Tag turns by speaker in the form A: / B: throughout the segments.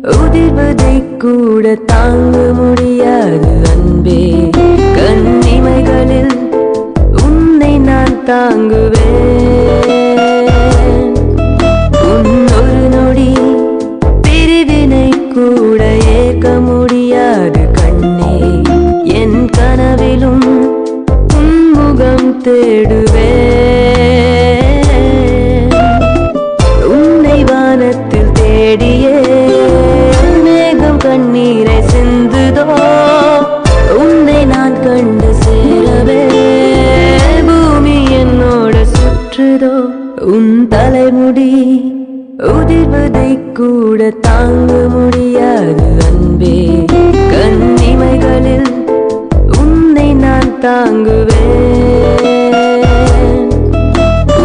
A: உதிர்வதை கூட தாங்க முடியாது அன்பே. கண்ணிமைகளில் உன்னை நான் தாங்குவேன். உன்னொரு நொடி பிரிவினை கூட ஏற்க முடியாது கண்ணே. என் கனவிலும் உன்முகம் தேடுவேன். உன்னை வானத்தில் தேடியே மேகம் கண்ணீரை சிந்துதோ. உன்னை நான் கண்டு சேரவே பூமி என்னோட சுற்றுதோ. உன் தலைமுடி உதிர்வதை கூட தாங்க முடியாது அன்பே. கண்ணிமைகளில் உன்னை நான் தாங்குவேன்.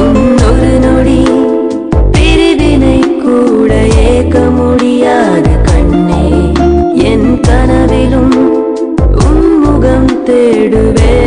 A: உன்னொரு நொடி பிரிவினை கூட ஏற்க முடியாது கண்ணே. என் கனவிலும் உன்முகம் தேடுவேன்.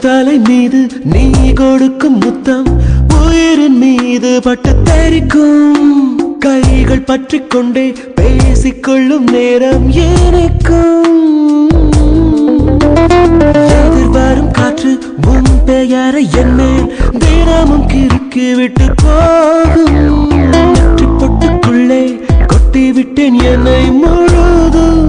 B: தலை மீது நீ கொடுக்கும் முத்தம் உயிரின் மீது பட்டு தெரிக்கும். கைகள் பற்றி கொண்டே பேசிக்கொள்ளும் நேரம் எனக்கும். எதிர்வரும் காற்று உன் பெயரை என்மேல் தினமும் கிறுக்கி விட்டு போகும். நெற்றி பொட்டுக்குள்ளே கொட்டி விட்டேன் என்னை முழுதும்.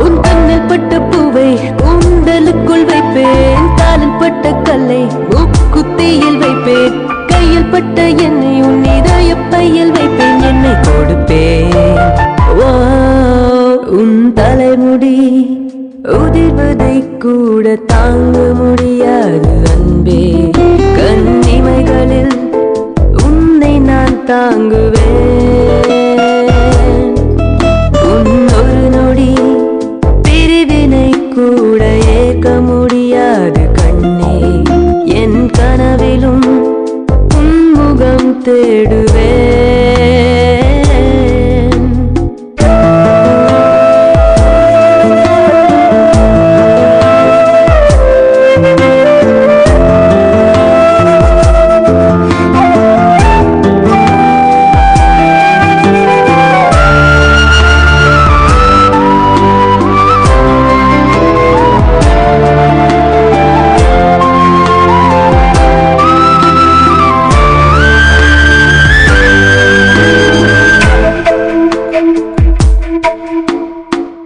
A: உன் கண்ணில் பட்ட பூவை கூந்தலுக்குள் வைப்பேன். காலில் பட்ட கல்லை மூக்குத்தியில் வைப்பேன். கையில் பட்ட என்னை உன் இதய பையில் வைப்பேன். என்னை கொடுப்பேன். உன் தலைமுடி உதிர்வதை கூட தாங்க முடியாது அன்பே. கண்ணிமைகளில் உன்னை நான் தாங்குவேன். உன்னொரு நொடி பிரிவினை கூட ஏற்க முடியாது கண்ணே. என் கனவிலும் உன்முகம் தேடுவேன்.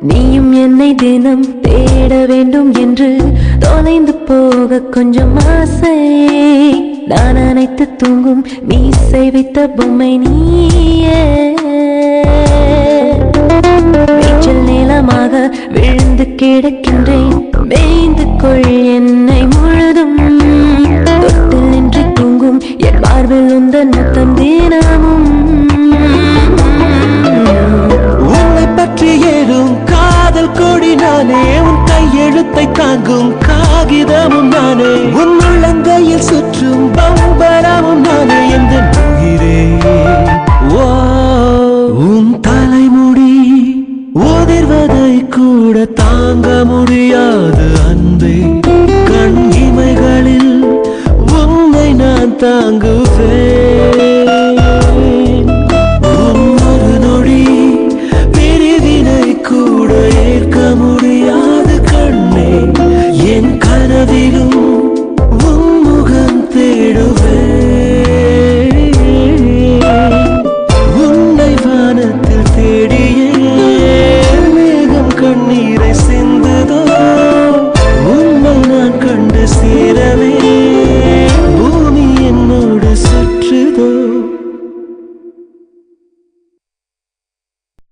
A: நீயும் என்னை தினம் தேட வேண்டும் என்று தொலைந்து போக கொஞ்சம் ஆசை. நான் அனைத்து தூங்கும் மீசை வைத்த பொம்மை நீயே. நீச்சல் நீளமாக விழுந்து கிடக்கின்றேன். மேய்ந்து கொள் என்னை முழுதும். தொட்டில் நின்று தூங்கும் என் மார்பில் உந்தன் முத்தம் தினமும்.
B: உன்னை பற்றி ஏறும் காதல் கொடி நானே. உன் கையெழுத்தை தாங்கும் காகிதமும் நானே. உன் உள்ளங்கையில் சுற்றும் பம்பரமும் நானே. எந்த உயிரே உன் தலைமுடி உதிர்வதை கூட தாங்க முடியாது அன்பே. கண் இமைகளில் உன்னை நான் தாங்குவேன். உன்னொரு நொடி பிரிவினை கூட ஏற்க முடியாது கண்ணே. என் கனவிலும்